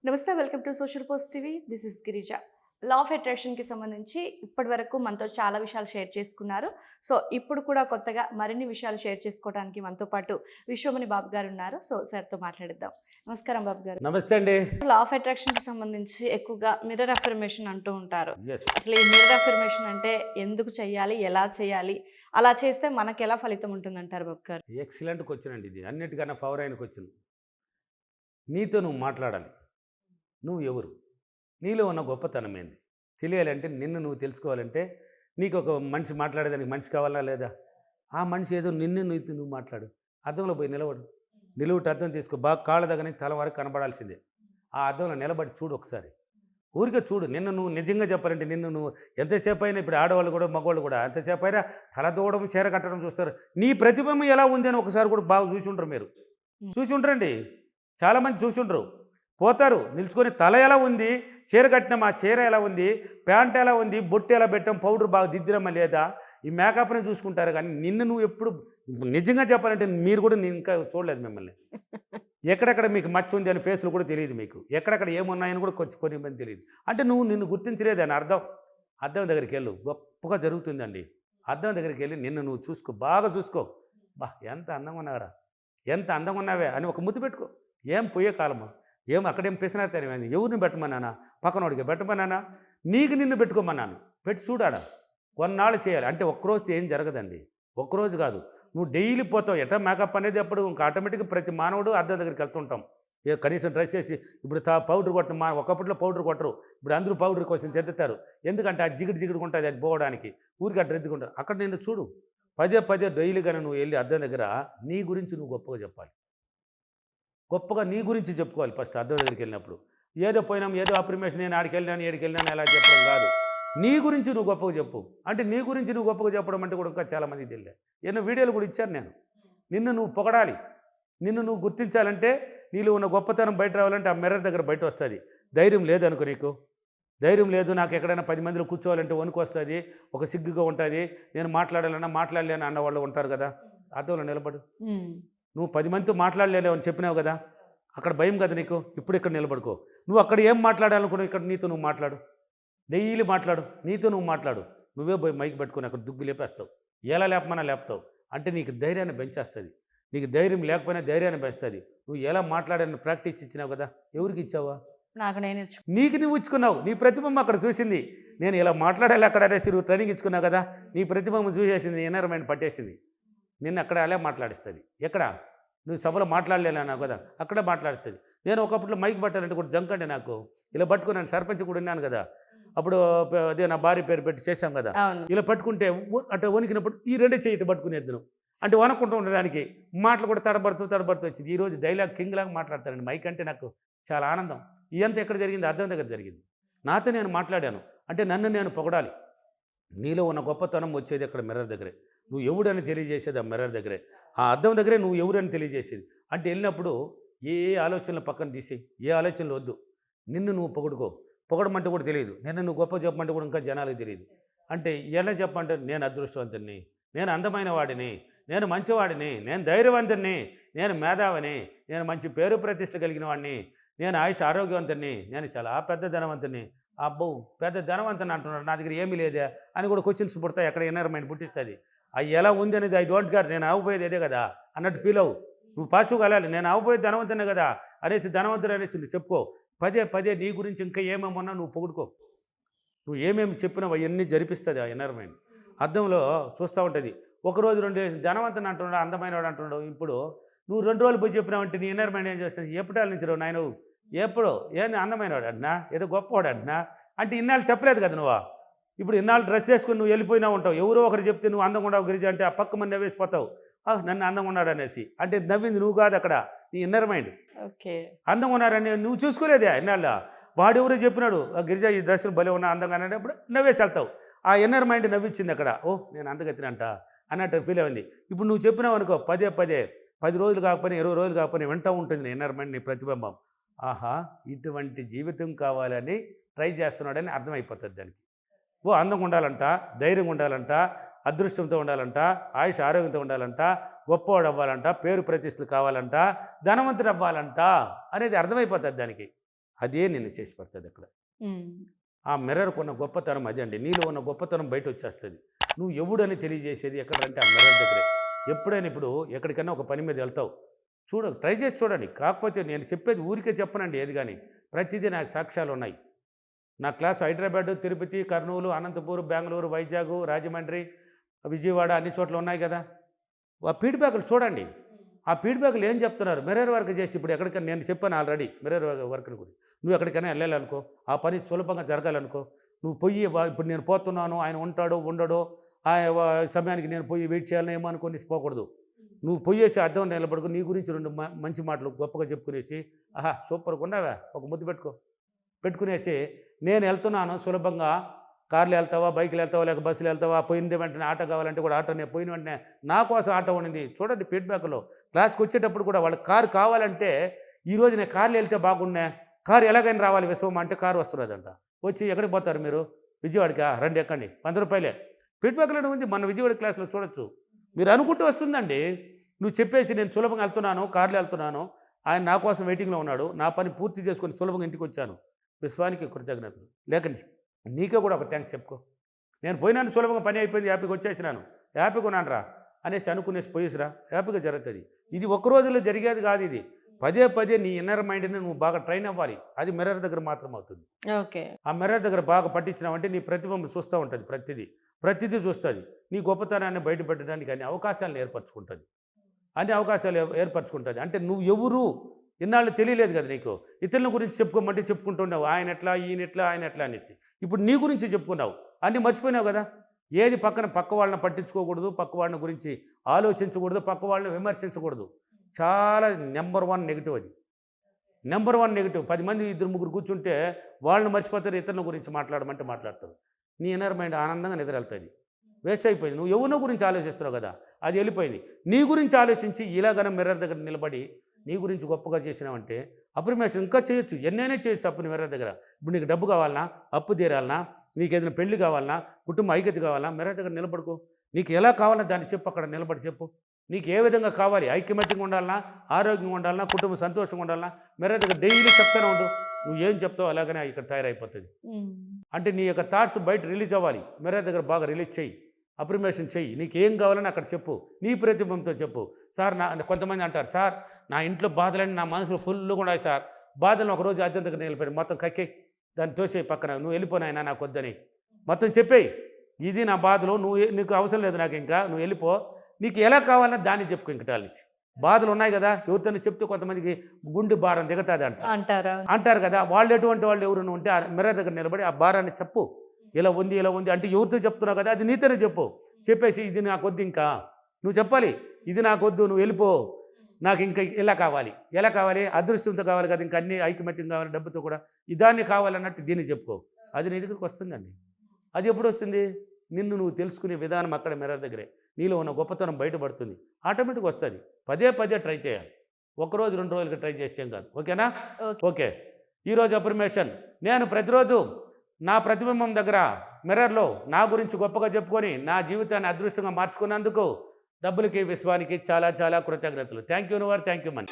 నమస్తే. Welcome to social post TV. This is Girija. Law of అట్రాక్షన్‌కి సంబంధించి ఇప్పటివరకు మనతో చాలా విషయాలు షేర్ చేసుకున్నారు. సో, ఇప్పుడు కూడా కొత్తగా మరిన్ని విషయాలు షేర్ చేసుకోవడానికి మనతో పాటు విశ్వమణి బాబు గారు ఉన్నారు. సో, సార్‌తో మాట్లాడిద్దాం. నమస్కారం బాబు గారు. నమస్తే అండి. లా ఆఫ్ అట్రాక్షన్‌కి సంబంధించి ఎక్కువగా మిర్రర్ అఫర్మేషన్ అంటూ ఉంటారు. యెస్. అసలు ఈ మిర్రర్ అఫర్మేషన్ అంటే ఎందుకు చేయాలి? ఎలా చేయాలి? అలా చేస్తే మనకెలా ఫలితం ఉంటుందంటారు బాబు గారు? ఎక్సలెంట్ క్వెషన్ అండి ఇది. అన్నిటికన్నా ఫవర్ అయిన క్వెషన్. నీతో నువ్వు మాట్లాడాలి. నువ్వు ఎవరు? నీలో ఉన్న గొప్పతనం ఏంది? తెలియాలంటే నిన్ను నువ్వు తెలుసుకోవాలంటే నీకు ఒక మనిషి మాట్లాడేదానికి మనిషి కావాలా లేదా? ఆ మనిషి ఏదో నీతో నువ్వు మాట్లాడు. అద్దంలో పోయి నిలబడు. నిలువుట అద్దం తీసుకో. బాగా కాళ్ళ దగ్గర నుంచి తల వరకు కనబడాల్సిందే. ఆ అద్దంలో నిలబడి చూడు ఒకసారి. ఊరికే చూడు. నిన్ను నువ్వు నిజంగా చెప్పాలంటే నిన్ను నువ్వు ఎంతసేపు అయినా ఇప్పుడు ఆడవాళ్ళు కూడా మగవాళ్ళు కూడా ఎంతసేపు అయినా తల దూవడం చీర కట్టడం చూస్తారు. నీ ప్రతిబింబం ఎలా ఉంది అని ఒకసారి కూడా బాగా చూసి ఉంటారు మీరు. చూసి ఉంటారండి. చాలామంది చూసి ఉండరు. పోతారు నిల్చుకొని తల ఎలా ఉంది, చీర కట్టినాం ఆ చీర ఎలా ఉంది, ప్యాంట్ ఎలా ఉంది, బొట్టు ఎలా పెట్టాం, పౌడర్ బాగా దిద్దిరమ్మా లేదా, ఈ మేకప్ని చూసుకుంటారు. కానీ నిన్ను నువ్వు ఎప్పుడు నిజంగా చెప్పాలంటే మీరు కూడా నేను ఇంకా చూడలేదు మిమ్మల్ని. ఎక్కడెక్కడ మీకు మచ్చ ఉంది అని ఫేస్లు కూడా తెలియదు మీకు. ఎక్కడెక్కడ ఏమున్నాయని కూడా కొన్ని మంది తెలియదు. అంటే నువ్వు నిన్ను గుర్తించలేదు అని అర్థం. అద్దం దగ్గరికి వెళ్ళు. గొప్పగా జరుగుతుందండి. అద్దం దగ్గరికి వెళ్ళి నిన్ను నువ్వు చూసుకో. బాగా చూసుకో. బా ఎంత అందంగా ఉన్నారా, ఎంత అందంగా ఉన్నావే అని ఒక ముద్దు పెట్టుకో. ఏం పోయే కాలమా, ఏం అక్కడేం పిసినాతనమైంది, ఎవరిని పెట్టమన్నానా, పక్కనోడికి పెట్టమన్నానా, నీకు నిన్ను పెట్టుకోమన్నాను. పెట్టి చూడాడా. కొన్నాళ్ళు చేయాలి. అంటే ఒక్కరోజు ఏం జరగదండి. ఒక్కరోజు కాదు, నువ్వు డైలీ పోతావు. ఎట్లా మేకప్ అనేది అప్పుడు ఇంకా ఆటోమేటిక్గా ప్రతి మానవుడు అద్దం దగ్గరికి వెళ్తుంటాం. కనీసం డ్రెస్ చేసి ఇప్పుడు పౌడర్ కొట్టిన ఒకప్పట్లో పౌడర్ కొట్టరు. ఇప్పుడు అందరూ పౌడర్ కోసం చెందుతారు. ఎందుకంటే ఆ జిగుడు ఉంటుంది అది పోవడానికి. ఊరికి అడ్డు ఎత్తుకుంటారు. అక్కడ నిన్ను చూడు. పదే పదే డైలీగానే నువ్వు వెళ్ళి అద్దం దగ్గర నీ గురించి నువ్వు గొప్పగా చెప్పాలి. గొప్పగా నీ గురించి చెప్పుకోవాలి ఫస్ట్ అద్దం దగ్గరికి వెళ్ళినప్పుడు. ఏదో పోయినాం, ఏదో అప్రిమేషన్, నేను ఆడికి వెళ్ళినాను ఏడికి వెళ్ళినాను ఎలా చెప్పడం కాదు. నీ గురించి నువ్వు గొప్పగా చెప్పు. అంటే నీ గురించి నువ్వు గొప్పగా చెప్పడం అంటే కూడా ఇంకా చాలామందికి తెలియదు. ఎన్నో వీడియోలు కూడా ఇచ్చాను నేను. నిన్ను నువ్వు పొగడాలి. నిన్ను నువ్వు గుర్తించాలంటే నీలో ఉన్న గొప్పతనం బయట రావాలంటే ఆ మిర్రర్ దగ్గర బయట వస్తుంది. ధైర్యం లేదనుకో, నీకు ధైర్యం లేదు, నాకు ఎక్కడైనా 10 మందిలో కూర్చోవాలంటే వణుకు వస్తుంది, ఒక సిగ్గుగా ఉంటుంది, నేను మాట్లాడాలన్నా మాట్లాడలేను అన్న వాళ్ళు ఉంటారు కదా. అద్దంలో నిలబడు. నువ్వు 10 మందితో మాట్లాడలేవు అని చెప్పినావు కదా, అక్కడ భయం కదా నీకు. ఇప్పుడు ఇక్కడ నిలబడుకో. నువ్వు అక్కడ ఏం మాట్లాడాలనుకున్నావు, ఇక్కడ నీతో నువ్వు మాట్లాడు. డైలీ మాట్లాడు. నీతో నువ్వు మాట్లాడు. నువ్వే పోయి మైక్ పెట్టుకుని అక్కడ దుగ్గు లేపేస్తావు. ఎలా లేపమన్నా లేపుతావు. అంటే నీకు ధైర్యాన్ని పెంచేస్తుంది. నీకు ధైర్యం లేకపోయినా ధైర్యాన్ని పెంచుతుంది. నువ్వు ఎలా మాట్లాడాలని ప్రాక్టీస్ ఇచ్చినావు కదా. ఎవరికి ఇచ్చావా? నాకు నేను నీకు నువ్వు ఇచ్చుకున్నావు. నీ ప్రతిబింబం అక్కడ చూసింది. నేను ఇలా మాట్లాడాలి అక్కడ అనేసి నువ్వు ట్రైనింగ్ ఇచ్చుకున్నావు కదా. నీ ప్రతిబింబం చూసేసింది, ఇన్నర్ మైండ్ పట్టేసింది. నిన్ను అక్కడ అలా మాట్లాడిస్తుంది. ఎక్కడ నువ్వు సభలో మాట్లాడలేనావు కదా, అక్కడే మాట్లాడిస్తుంది. నేను ఒకప్పుడు మైక్ పట్టాలంటే కూడా జంకండి నాకు. ఇలా పట్టుకున్నాను, సర్పంచ్ కూడా ఉన్నాను కదా. అప్పుడు అదే నా భార్య పేరు పెట్టి చేశాం కదా. ఇలా పట్టుకుంటే అట్లా వణికినప్పుడు ఈ రెండే చేయి పట్టుకునేది నువ్వు. అంటే వణకుంటూ ఉండడానికి మాటలు కూడా తడబడుతూ వచ్చింది. ఈరోజు డైలాగ్ కింగ్ లాగా మాట్లాడతానండి. మైక్ అంటే నాకు చాలా ఆనందం. ఇదంతా ఎక్కడ జరిగింది? అద్దం దగ్గర జరిగింది. నాతో నేను మాట్లాడాను. అంటే నన్ను నేను పొగడాలి. నీలో ఉన్న గొప్పతనం వచ్చేది అక్కడ మిర్రర్ దగ్గరే. నువ్వు ఎవడని తెలియజేసేది ఆ మిర్రర్ దగ్గరే. ఆ అద్దం దగ్గరే నువ్వు ఎవరని తెలియజేసేది. అంటే వెళ్ళినప్పుడు ఏ ఆలోచనలు పక్కన తీసేయి. ఏ ఆలోచనలు వద్దు. నిన్ను నువ్వు పొగడుకో. పొగడమంటే కూడా తెలియదు. నిన్ను నువ్వు గొప్ప చెప్పమంటే కూడా ఇంకా జనాలకు తెలియదు. అంటే ఎలా చెప్పంటే నేను అదృష్టవంతుడిని, నేను అందమైన వాడిని, నేను మంచివాడిని, నేను ధైర్యవంతుడిని, నేను మేధావిని, నేను మంచి పేరు ప్రతిష్ట కలిగిన వాడిని, నేను ఆయుష్ ఆరోగ్యవంతుడిని, నేను చాలా పెద్ద ధనవంతుని. అబ్బో పెద్ద ధనవంతుని అంటున్నాడు, నా దగ్గర ఏమీ లేదే అని కూడా క్వశ్చన్స్ పుడతాయి. ఎక్కడ ఇన్నర్ మైండ్ పుట్టిస్తుంది. అవి ఎలా ఉంది అనేది ఐ డోంట్ కేర్, నేను అవ్వబోయేది అదే కదా అన్నట్టు ఫీల్ అవ్వు. నువ్వు పాజిటివ్గా వెళ్ళాలి. నేను అవ్వబోయేది ధనవంతునే కదా అనేసి ధనవంతుడు అనేసి చెప్పుకో. పదే పదే నీ గురించి ఇంకా ఏమేమన్నా నువ్వు పొగుడుకో. నువ్వు ఏమేమి చెప్పినావు అవన్నీ జరిపిస్తుంది ఆ ఇన్నర్ మైండ్. అద్దంలో చూస్తూ ఉంటుంది. ఒకరోజు 2 ధనవంతుని అంటున్నాడు, అందమైన వాడు అంటున్నాడు. ఇప్పుడు నువ్వు 2 రోజులు పోయి చెప్పినావంటే నీ ఇన్నర్ మైండ్ ఏం చేస్తుంది? ఎప్పటాల నుంచి నాయన ఎప్పుడో ఏంది అందమైన వాడు అంటున్నా, ఏదో గొప్పవాడు అంటున్నా అంటే ఇన్నాళ్ళు చెప్పలేదు కదా నువ్వు. ఇప్పుడు ఇన్నాళ్ళు డ్రెస్ వేసుకుని నువ్వు వెళ్ళిపోయినా ఉంటావు. ఎవరో ఒకరు చెప్తే నువ్వు అందంగా ఉండవు గిరిజ అంటే ఆ పక్క మంది నవ్వేసిపోతావు. నన్ను అందంగా ఉన్నాడు అనేసి. అంటే నవ్వింది నువ్వు కాదు, అక్కడ నీ ఇన్నర్ మైండ్. ఓకే, అందంగా ఉన్నారని నువ్వు చూసుకోలేదే ఇన్నాళ్ళ. వాడు ఎవరో చెప్పినాడు గిరిజ ఈ డ్రెస్సులు భలే ఉన్నా అందంగా అనేటప్పుడు నవ్వేసి వెళ్తావు. ఆ ఇన్నర్ మైండ్ నవ్విచ్చింది అక్కడ. నేను అందగెత్తినంట అన్నట్టు ఫీల్ అయింది. ఇప్పుడు నువ్వు చెప్పినావు అనుకో, పదే పదే 10 రోజులు కాకపోయినా 20 రోజులు కాకపోయినా వింటూ ఉంటుంది నీ ఇన్నర్ మైండ్, నీ ప్రతిబింబం. ఆహా ఇటువంటి జీవితం కావాలని ట్రై చేస్తున్నాడని అర్థమైపోతుంది దానికి. అందంగా ఉండాలంట, ధైర్యంగా ఉండాలంట, అదృష్టంతో ఉండాలంట, ఆయుష్ ఆరోగ్యంతో ఉండాలంట, గొప్పవాడు అవ్వాలంట, పేరు ప్రతిష్టలు కావాలంట, ధనవంతుడు అవ్వాలంట అనేది అర్థమైపోతుంది దానికి. అదే నిన్ను చేసి పడుతుంది అక్కడ. ఉమ్. ఆ మిర్రర్కు ఉన్న గొప్పతనం అదే అండి. నీలో ఉన్న గొప్పతనం బయట వచ్చేస్తుంది. నువ్వు ఎవడని తెలియజేసేది ఎక్కడంటే ఆ మిర్రర్ దగ్గరే. ఎప్పుడైనా ఇప్పుడు ఎక్కడికైనా ఒక పని మీద వెళ్తావు, ట్రై చేసి చూడండి. కాకపోతే నేను చెప్పేది ఊరికే చెప్పనండి ఏది కానీ, ప్రతిదీ నా సాక్ష్యాలు ఉన్నాయి. నా క్లాస్ హైదరాబాదు, తిరుపతి, కర్నూలు, అనంతపూర్, బెంగళూరు, వైజాగ్, రాజమండ్రి, విజయవాడ అన్ని చోట్ల ఉన్నాయి కదా. ఆ ఫీడ్బ్యాక్లు చూడండి. ఆ ఫీడ్బ్యాక్లు ఏం చెప్తున్నారు? మిర్రర్ వర్క్ చేసి ఇప్పుడు ఎక్కడికైనా నేను చెప్పాను ఆల్రెడీ మిర్రర్ వర్క్ని గురించి. నువ్వు ఎక్కడికైనా వెళ్ళాలనుకో, ఆ పని సులభంగా జరగాలనుకో, నువ్వు పొయ్యి ఇప్పుడు నేను పోతున్నాను, ఆయన ఉంటాడో ఉండడో, ఆ సమయానికి నేను పోయి వెయిట్ చేయాలని ఏమో అనుకొని పోకూడదు. నువ్వు పొయ్యేసి అద్దం నిలబడుకో, నీ గురించి రెండు మంచి మాటలు గొప్పగా చెప్పుకునేసి, ఆహా సూపర్గా ఉన్నావా, ఒక ముద్దు పెట్టుకునేసి నేను వెళ్తున్నాను సులభంగా, కార్లు వెళ్తావా, బైక్లు వెళ్తావా, లేక బస్సులు వెళ్తావా, పోయింది వెంటనే ఆటో కావాలంటే కూడా ఆటోనే, పోయిన వెంటనే నా కోసం ఆటో ఉండింది. చూడండి ఫీడ్బ్యాక్లో. క్లాస్కి వచ్చేటప్పుడు కూడా వాళ్ళకి కారు కావాలంటే, ఈరోజు నేను కార్లు వెళ్తే బాగున్నా, కారు ఎలాగైనా రావాలి విశ్వం అంటే కారు వస్తున్నదంట. వచ్చి ఎక్కడికి పోతారు మీరు? విజయవాడకా, రండి ఎక్కండి, 100 రూపాయలే. ఫీడ్బ్యాక్లో ఉంది, మన విజయవాడ క్లాస్లో చూడొచ్చు. మీరు అనుకుంటూ వస్తుందండి. నువ్వు చెప్పేసి నేను సులభంగా వెళ్తున్నాను, కార్లు వెళ్తున్నాను, ఆయన నా కోసం వెయిటింగ్లో ఉన్నాడు, నా పని పూర్తి చేసుకొని సులభంగా ఇంటికి వచ్చాను, విశ్వానికి కృతజ్ఞతలు. లేక నీకే కూడా ఒక థ్యాంక్స్ చెప్పుకో. నేను పోయినాను, సులభంగా పని అయిపోయింది, హ్యాపీగా వచ్చేసినాను, హ్యాపీగా ఉన్నాను రా అనేసి అనుకునేసి పోయేసిరా, హ్యాపీగా జరుగుతుంది. ఇది ఒక్క రోజులో జరిగేది కాదు. ఇది పదే పదే నీ ఇన్నర్ మైండ్ని నువ్వు బాగా ట్రైన్ అవ్వాలి. అది మిర్రర్ దగ్గర మాత్రం అవుతుంది. ఓకే. ఆ మిర్రర్ దగ్గర బాగా పట్టించినావంటే నీ ప్రతిబింబం చూస్తూ ఉంటుంది. ప్రతిదీ చూస్తుంది. నీ గొప్పతనాన్ని బయటపెట్టడానికి అన్ని అవకాశాలను ఏర్పరచుకుంటుంది. అంటే నువ్వు ఎవరు ఇన్నాళ్ళు తెలియలేదు కదా నీకు. ఇతరుల గురించి చెప్పుకోమంటే చెప్పుకుంటున్నావు, ఆయన ఎట్లా, ఈయన ఎట్లా, ఆయన ఎట్లా అనేసి. ఇప్పుడు నీ గురించి చెప్పుకున్నావు, అన్నీ మర్చిపోయినావు కదా. ఏది పక్క వాళ్ళని పట్టించుకోకూడదు, పక్క వాళ్ళని గురించి ఆలోచించకూడదు, పక్క వాళ్ళని విమర్శించకూడదు. చాలా నెంబర్ 1 నెగిటివ్ అది. Number 1 negative. 10 మంది 2-3 కూర్చుంటే వాళ్ళని మర్చిపోతారు, ఇతరుల గురించి మాట్లాడమంటే మాట్లాడతారు. నీ ఇన్నర్ మైండ్ ఆనందంగా నిద్ర వెళ్తుంది. వేస్ట్ అయిపోయింది. నువ్వు ఎవరినో గురించి ఆలోచిస్తున్నావు కదా, అది వెళ్ళిపోయింది. నీ గురించి ఆలోచించి ఇలాగన మిర్రర్ దగ్గర నిలబడి నీ గురించి గొప్పగా చేసినావంటే అప్రిమేషన్ ఇంకా చేయొచ్చు, ఎన్నైనా చేయొచ్చు. అప్పు నీ మిర్రర్ దగ్గర. ఇప్పుడు నీకు డబ్బు కావాలన్నా, అప్పు తీరాలన్నా, నీకు ఏదైనా పెళ్లి కావాలన్నా, కుటుంబ ఐక్యత కావాలన్నా, మిర్రర్ దగ్గర నిలబడుకో. నీకు ఎలా కావాలన్నా దాన్ని చెప్పు, అక్కడ నిలబడి చెప్పు. నీకు ఏ విధంగా కావాలి, ఐక్యమత్యంగా ఉండాలన్నా, ఆరోగ్యంగా ఉండాలన్నా, కుటుంబం సంతోషంగా ఉండాలన్నా, మిర్రర్ దగ్గర డైలీ చెప్తూనే ఉండు. నువ్వు ఏం చెప్తావు అలాగనే ఇక్కడ తయారైపోతుంది. అంటే నీ యొక్క థాట్స్ బయట రిలీజ్ అవ్వాలి. మిర్రర్ దగ్గర బాగా రిలీజ్ చేయి, అప్రిమేషన్ చెయ్యి. నీకు ఏం కావాలని అక్కడ చెప్పు, నీ ప్రతిబింబంతో చెప్పు. సార్ కొంతమంది అంటారు, సార్ నా ఇంట్లో బాధలని నా మనసులో ఫుల్గా ఉన్నాయి సార్, బాధలను ఒకరోజు అద్దెం దగ్గర నిలిపోయి మొత్తం కక్కే దాన్ని తోసే పక్కన, నువ్వు వెళ్ళిపోయినా నాకు వద్దని మొత్తం చెప్పేయి. ఇది నా బాధలు, నీకు అవసరం లేదు నాకు, ఇంకా నువ్వు వెళ్ళిపో. నీకు ఎలా కావాలన్నా దాన్ని చెప్పుకో. ఇంకటాల నుంచి బాధలు ఉన్నాయి కదా, ఎవరితోనే చెప్తే కొంతమందికి గుండె భారం దిగుతుంది అంటారు కదా. వాళ్ళు ఎటువంటి వాళ్ళు ఎవరైనా ఉంటే ఆ మిర్రర్ దగ్గర నిలబడి ఆ భారాన్ని చెప్పు. ఇలా ఉంది అంటే ఎవరితో చెప్తున్నావు కదా, అది నీతోనే చెప్పు. చెప్పేసి ఇది నాకొద్దు, ఇంకా నువ్వు చెప్పాలి, ఇది నాకొద్దు, నువ్వు వెళ్ళిపో, నాకు ఇంకా ఎలా కావాలి, అదృష్టంతో కావాలి కదా, ఇంకా అన్ని ఐకమత్యం కావాలి, డబ్బుతో కూడా ఇదాన్ని కావాలన్నట్టు దీన్ని చెప్పుకో. అది నీ దగ్గరికి వస్తుందండి. అది ఎప్పుడు వస్తుంది? నిన్ను నువ్వు తెలుసుకునే విధానం అక్కడ మిర్రర్ దగ్గరే. నీలో ఉన్న గొప్పతనం బయటపడుతుంది, ఆటోమేటిక్గా వస్తుంది. పదే ట్రై చేయాలి. 1 రోజు 2 రోజులకి ట్రై చేస్తే ఏం కాదు. ఓకేనా? ఓకే. ఈరోజు అఫర్మేషన్. నేను ప్రతిరోజు నా ప్రతిబింబం దగ్గర మిర్రర్లో నా గురించి గొప్పగా చెప్పుకొని నా జీవితాన్ని అదృష్టంగా మార్చుకున్నందుకు డబ్బులకి, విశ్వానికి చాలా కృతజ్ఞతలు. Thank you money.